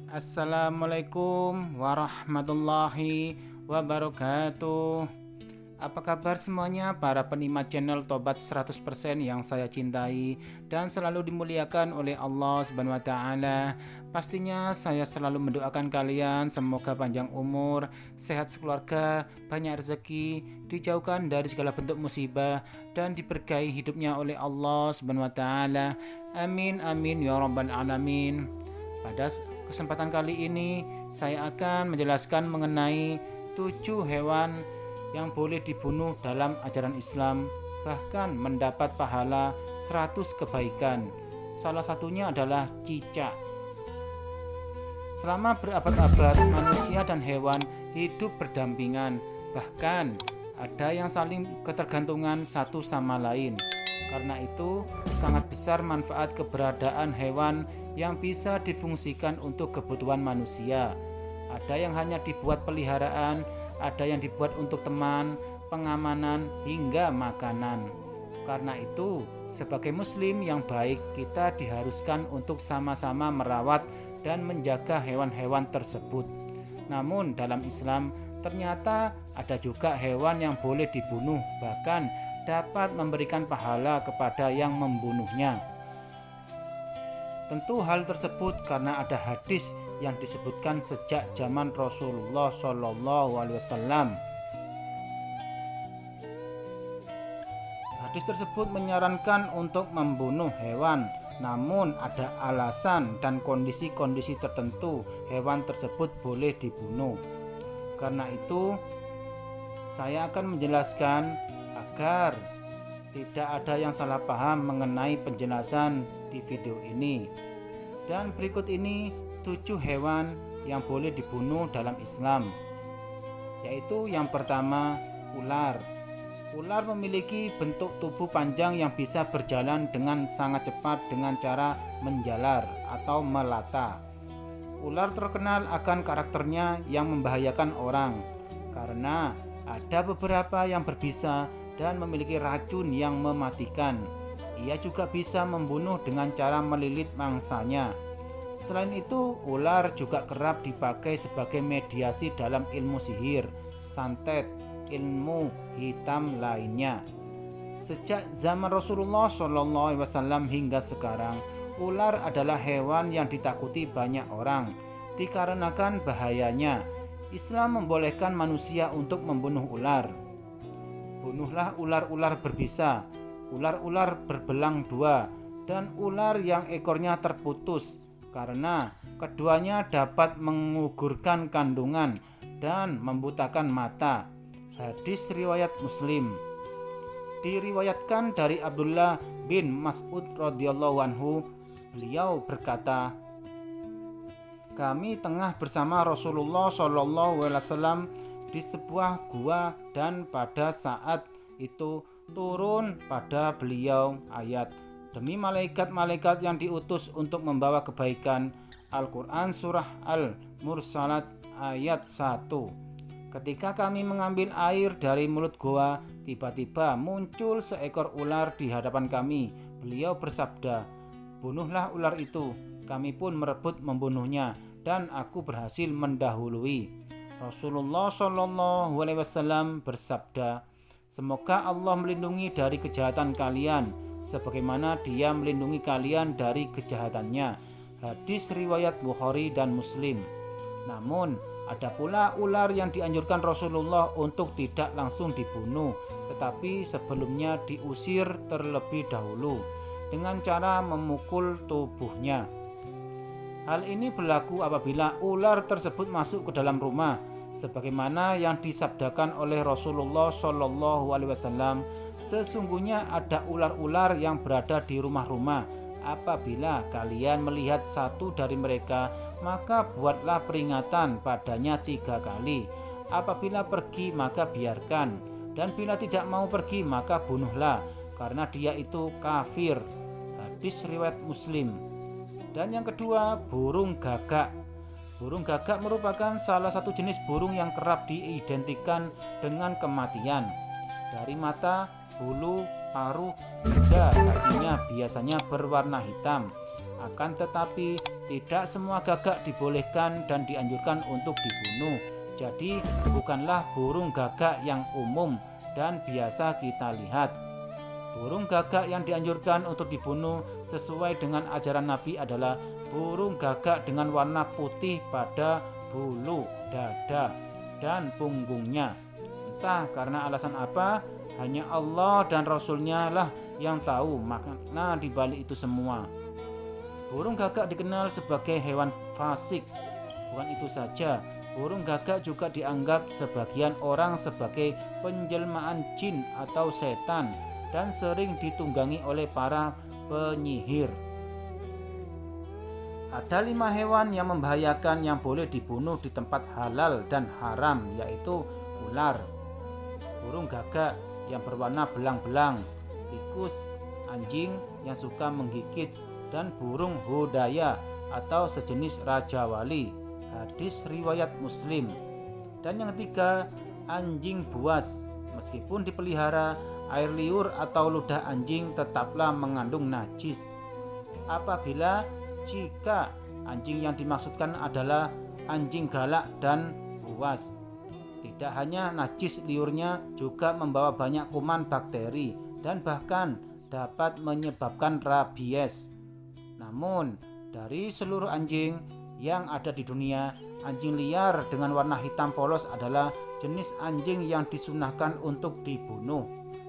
Assalamualaikum warahmatullahi wabarakatuh. Apa kabar semuanya para penikmat channel Tobat 100% yang saya cintai dan selalu dimuliakan oleh Allah Subhanahu wa taala. Pastinya saya selalu mendoakan kalian semoga panjang umur, sehat sekeluarga, banyak rezeki, dijauhkan dari segala bentuk musibah dan diberkahi hidupnya oleh Allah Subhanahu wa taala. Amin amin ya rabbal alamin. Pada kesempatan kali ini saya akan menjelaskan mengenai 7 hewan yang boleh dibunuh dalam ajaran Islam, bahkan mendapat pahala 100 kebaikan. Salah satunya adalah cicak. Selama berabad-abad manusia dan hewan hidup berdampingan, bahkan ada yang saling ketergantungan satu sama lain. Karena itu sangat besar manfaat keberadaan hewan yang bisa difungsikan untuk kebutuhan manusia. Ada yang hanya dibuat peliharaan, ada yang dibuat untuk teman, pengamanan, hingga makanan. Karena itu, sebagai muslim yang baik, kita diharuskan untuk sama-sama merawat dan menjaga hewan-hewan tersebut. Namun dalam Islam, ternyata ada juga hewan yang boleh dibunuh, bahkan dapat memberikan pahala kepada yang membunuhnya. Tentu hal tersebut karena ada hadis yang disebutkan sejak zaman Rasulullah SAW. Hadis tersebut menyarankan untuk membunuh hewan, namun ada alasan dan kondisi-kondisi tertentu hewan tersebut boleh dibunuh. Karena itu, saya akan menjelaskan agar tidak ada yang salah paham mengenai penjelasan di video ini. Dan berikut ini 7 hewan yang boleh dibunuh dalam Islam. Yaitu yang pertama, ular. Ular memiliki bentuk tubuh panjang yang bisa berjalan dengan sangat cepat dengan cara menjalar atau melata. Ular terkenal akan karakternya yang membahayakan orang karena ada beberapa yang berbisa dan memiliki racun yang mematikan. Ia juga bisa membunuh dengan cara melilit mangsanya. Selain itu, ular juga kerap dipakai sebagai mediasi dalam ilmu sihir, santet, ilmu hitam lainnya. Sejak zaman Rasulullah SAW hingga sekarang, ular adalah hewan yang ditakuti banyak orang dikarenakan bahayanya. Islam membolehkan manusia untuk membunuh ular. Bunuhlah ular-ular berbisa, ular-ular berbelang dua, dan ular yang ekornya terputus, karena keduanya dapat mengugurkan kandungan dan membutakan mata. Hadis riwayat Muslim. Diriwayatkan dari Abdullah bin Mas'ud radhiyallahu anhu, beliau berkata, kami tengah bersama Rasulullah SAW di sebuah gua dan pada saat itu turun pada beliau ayat, demi malaikat-malaikat yang diutus untuk membawa kebaikan. Al-Quran Surah Al-Mursalat ayat 1. Ketika kami mengambil air dari mulut gua, tiba-tiba muncul seekor ular di hadapan kami. Beliau bersabda, bunuhlah ular itu. Kami pun merebut membunuhnya dan aku berhasil mendahului. Rasulullah SAW bersabda, semoga Allah melindungi dari kejahatan kalian sebagaimana Dia melindungi kalian dari kejahatannya. Hadis riwayat Bukhari dan Muslim. Namun ada pula ular yang dianjurkan Rasulullah untuk tidak langsung dibunuh, tetapi sebelumnya diusir terlebih dahulu dengan cara memukul tubuhnya. Hal ini berlaku apabila ular tersebut masuk ke dalam rumah, sebagaimana yang disabdakan oleh Rasulullah SAW. Sesungguhnya ada ular-ular yang berada di rumah-rumah. Apabila kalian melihat satu dari mereka, maka buatlah peringatan padanya 3 kali. Apabila pergi, maka biarkan, dan bila tidak mau pergi, maka bunuhlah, karena dia itu kafir. Hadis riwayat Muslim. Dan yang kedua, burung gagak. Burung gagak merupakan salah satu jenis burung yang kerap diidentikan dengan kematian. Dari mata, bulu, paruh, hingga kakinya biasanya berwarna hitam. Akan tetapi Tidak semua gagak dibolehkan dan dianjurkan untuk dibunuh. Jadi bukanlah burung gagak yang umum dan biasa kita lihat. Burung gagak yang dianjurkan untuk dibunuh sesuai dengan ajaran Nabi adalah burung gagak dengan warna putih pada bulu, dada, dan punggungnya. Entah karena alasan apa, hanya Allah dan Rasul-Nya lah yang tahu makna dibalik itu semua. Burung gagak dikenal sebagai hewan fasik. Bukan itu saja, burung gagak juga dianggap sebagian orang sebagai penjelmaan jin atau setan dan sering ditunggangi oleh para penyihir. Ada 5 hewan yang membahayakan yang boleh dibunuh di tempat halal dan haram, yaitu ular, burung gagak yang berwarna belang-belang, tikus, anjing yang suka menggigit, dan burung hodaya atau sejenis raja wali. Hadis riwayat Muslim. Dan yang ketiga, anjing buas. Meskipun dipelihara, air liur atau ludah anjing tetaplah mengandung najis. Apabila jika anjing yang dimaksudkan adalah anjing galak dan buas. Tidak hanya najis liurnya, juga membawa banyak kuman bakteri dan bahkan dapat menyebabkan rabies. Namun, dari seluruh anjing yang ada di dunia, anjing liar dengan warna hitam polos adalah jenis anjing yang disunahkan untuk dibunuh.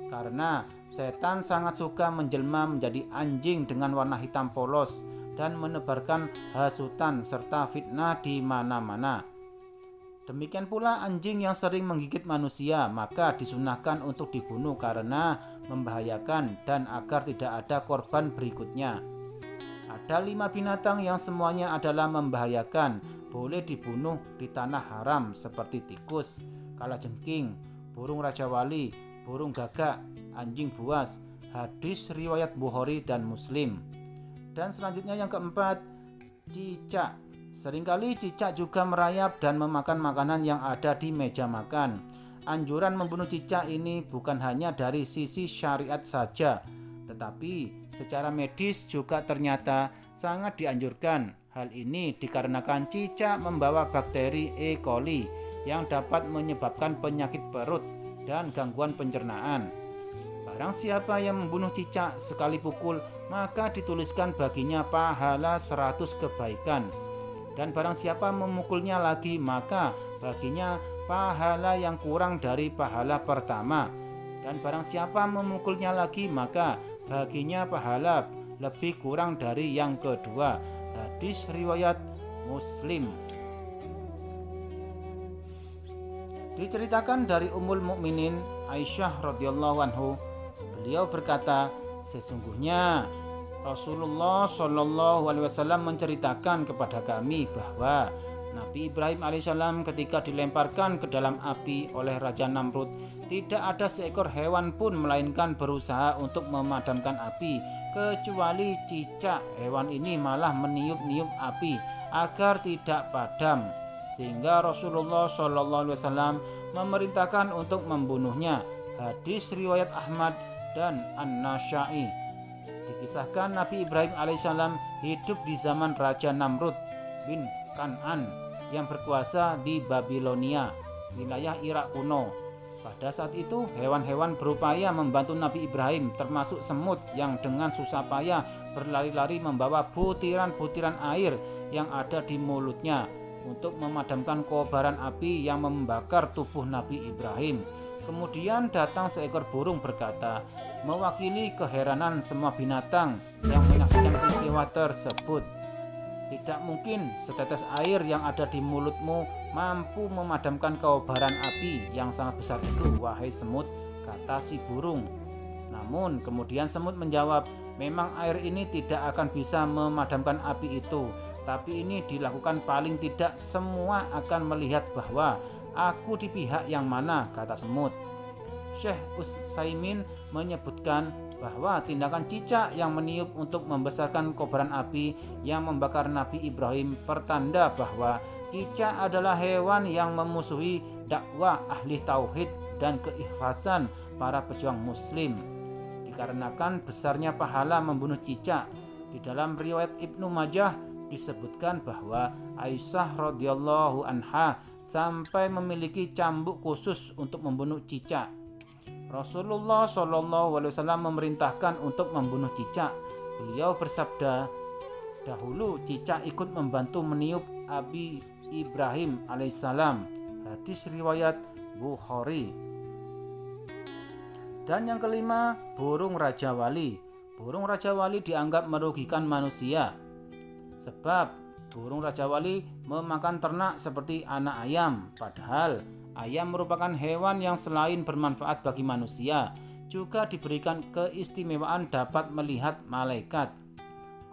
Karena setan sangat suka menjelma menjadi anjing dengan warna hitam polos dan menebarkan hasutan serta fitnah di mana-mana. Demikian pula anjing yang sering menggigit manusia, maka disunahkan untuk dibunuh karena membahayakan dan agar tidak ada korban berikutnya. Ada 5 binatang yang semuanya adalah membahayakan, boleh dibunuh di tanah haram seperti tikus, kalajengking, burung raja wali, burung gagak, anjing buas. Hadis riwayat Bukhari dan Muslim. Dan selanjutnya yang keempat, cicak. Seringkali cicak juga merayap dan memakan makanan yang ada di meja makan. Anjuran membunuh cicak ini bukan hanya dari sisi syariat saja, tetapi secara medis juga ternyata sangat dianjurkan. Hal ini dikarenakan cicak membawa bakteri E. coli yang dapat menyebabkan penyakit perut dan gangguan pencernaan. Barang siapa yang membunuh cicak sekali pukul, maka dituliskan baginya pahala 100 kebaikan. Dan barang siapa memukulnya lagi, maka baginya pahala yang kurang dari pahala pertama. Dan barang siapa memukulnya lagi, maka baginya pahala lebih kurang dari yang kedua. Hadis riwayat Muslim. Diceritakan dari Ummul Mukminin Aisyah radhiyallahu anhu, beliau berkata, sesungguhnya Rasulullah Shallallahu Alaihi Wasallam menceritakan kepada kami bahwa Nabi Ibrahim alaihissalam ketika dilemparkan ke dalam api oleh Raja Namrud, tidak ada seekor hewan pun melainkan berusaha untuk memadamkan api, kecuali cicak. Hewan ini malah meniup-niup api agar tidak padam, sehingga Rasulullah Shallallahu Alaihi Wasallam memerintahkan untuk membunuhnya. Hadis riwayat Ahmad dan An-Nasa'i. Dikisahkan Nabi Ibrahim alaihissalam hidup di zaman Raja Namrud bin Kan'an yang berkuasa di Babilonia, wilayah Irak kuno. Pada saat itu hewan-hewan berupaya membantu Nabi Ibrahim, termasuk semut yang dengan susah payah berlari-lari membawa butiran-butiran air yang ada di mulutnya untuk memadamkan kobaran api yang membakar tubuh Nabi Ibrahim. Kemudian datang seekor burung berkata, mewakili keheranan semua binatang yang menyaksikan peristiwa tersebut, tidak mungkin setetes air yang ada di mulutmu mampu memadamkan kobaran api yang sangat besar itu, wahai semut, kata si burung. Namun kemudian semut menjawab, memang air ini tidak akan bisa memadamkan api itu, tapi ini dilakukan paling tidak semua akan melihat bahwa aku di pihak yang mana, kata semut. Syekh Utsaimin menyebutkan bahwa tindakan cicak yang meniup untuk membesarkan kobaran api yang membakar Nabi Ibrahim pertanda bahwa cicak adalah hewan yang memusuhi dakwah ahli tauhid dan keikhlasan para pejuang muslim. Dikarenakan besarnya pahala membunuh cicak, di dalam riwayat Ibnu Majah disebutkan bahwa Aisyah radhiyallahu anha sampai memiliki cambuk khusus untuk membunuh cicak. Rasulullah SAW memerintahkan untuk membunuh cicak. Beliau bersabda, dahulu cicak ikut membantu meniup Abi Ibrahim alaihissalam. Hadis riwayat Bukhari. Dan yang kelima, burung Raja Wali. Burung Raja Wali dianggap merugikan manusia, sebab burung Raja Wali memakan ternak seperti anak ayam. Padahal ayam merupakan hewan yang selain bermanfaat bagi manusia, juga diberikan keistimewaan dapat melihat malaikat.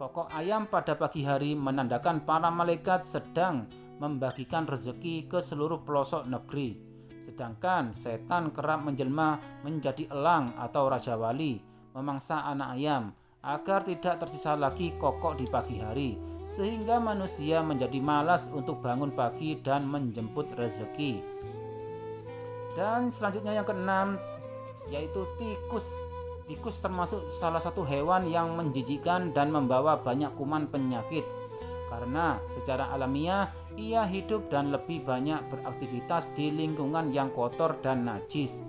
Kokok ayam pada pagi hari menandakan para malaikat sedang membagikan rezeki ke seluruh pelosok negeri. Sedangkan setan kerap menjelma menjadi elang atau Raja Wali, memangsa anak ayam agar tidak tersisa lagi kokok di pagi hari, sehingga manusia menjadi malas untuk bangun pagi dan menjemput rezeki. Dan selanjutnya yang keenam, yaitu tikus. Tikus termasuk salah satu hewan yang menjijikkan dan membawa banyak kuman penyakit, karena secara alamiah ia hidup dan lebih banyak beraktivitas di lingkungan yang kotor dan najis.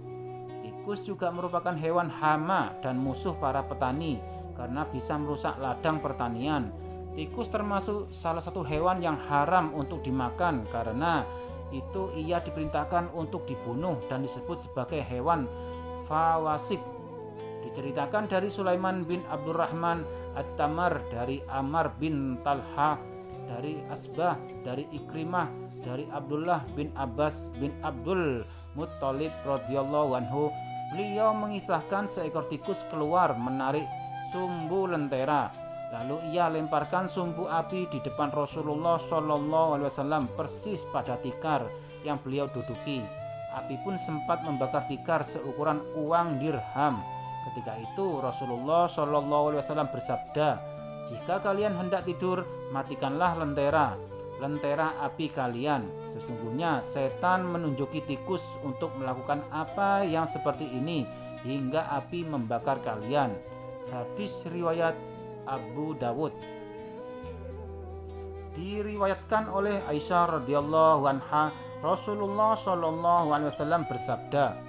Tikus juga merupakan hewan hama dan musuh para petani karena bisa merusak ladang pertanian. Tikus termasuk salah satu hewan yang haram untuk dimakan, karena itu ia diperintahkan untuk dibunuh dan disebut sebagai hewan fawasik. Diceritakan dari Sulaiman bin Abdurrahman At-Tamar, dari Ammar bin Talha, dari Asbah, dari Ikrimah, dari Abdullah bin Abbas bin Abdul Muttalib radhiyallahu anhu. Beliau mengisahkan seekor tikus keluar menarik sumbu lentera. Lalu ia lemparkan sumbu api di depan Rasulullah SAW persis pada tikar yang beliau duduki. Api pun sempat membakar tikar seukuran uang dirham. Ketika itu Rasulullah SAW bersabda, jika kalian hendak tidur, matikanlah lentera api kalian. Sesungguhnya setan menunjuki tikus untuk melakukan apa yang seperti ini hingga api membakar kalian. Hadis riwayat Abu Dawud. Diriwayatkan oleh Aisyah radhiyallahu anha, Rasulullah SAW bersabda,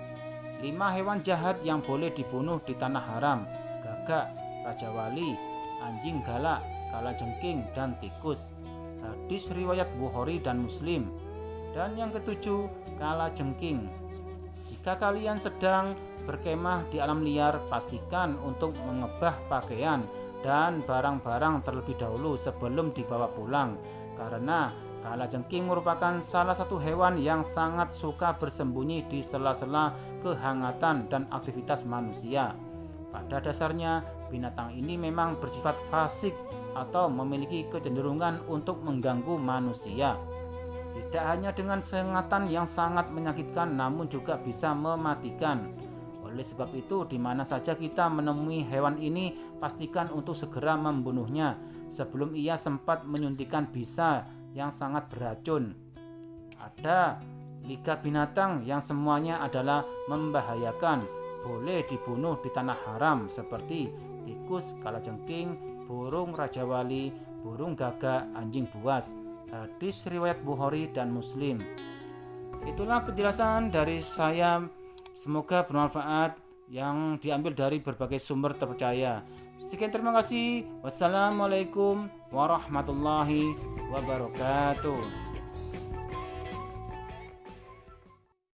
5 hewan jahat yang boleh dibunuh di tanah haram: gagak, Raja Wali, anjing galak, kalajengking, dan tikus. Hadis riwayat Bukhari dan Muslim. Dan yang ketujuh, kalajengking. Jika kalian sedang berkemah di alam liar, pastikan untuk mengebah pakaian dan barang-barang terlebih dahulu sebelum dibawa pulang, karena kalajengking merupakan salah satu hewan yang sangat suka bersembunyi di sela-sela kehangatan dan aktivitas manusia. Pada dasarnya, binatang ini memang bersifat fasik atau memiliki kecenderungan untuk mengganggu manusia. Tidak hanya dengan sengatan yang sangat menyakitkan, namun juga bisa mematikan. Oleh sebab itu, di mana saja kita menemui hewan ini, pastikan untuk segera membunuhnya sebelum ia sempat menyuntikkan bisa yang sangat beracun. Ada liga binatang yang semuanya adalah membahayakan, boleh dibunuh di tanah haram, seperti tikus, kalajengking, burung Raja Wali, burung gagak, anjing buas. Hadis riwayat Bukhari dan Muslim. Itulah penjelasan dari saya. Semoga bermanfaat yang diambil dari berbagai sumber terpercaya. Sekian, terima kasih. Wassalamualaikum warahmatullahi wabarakatuh.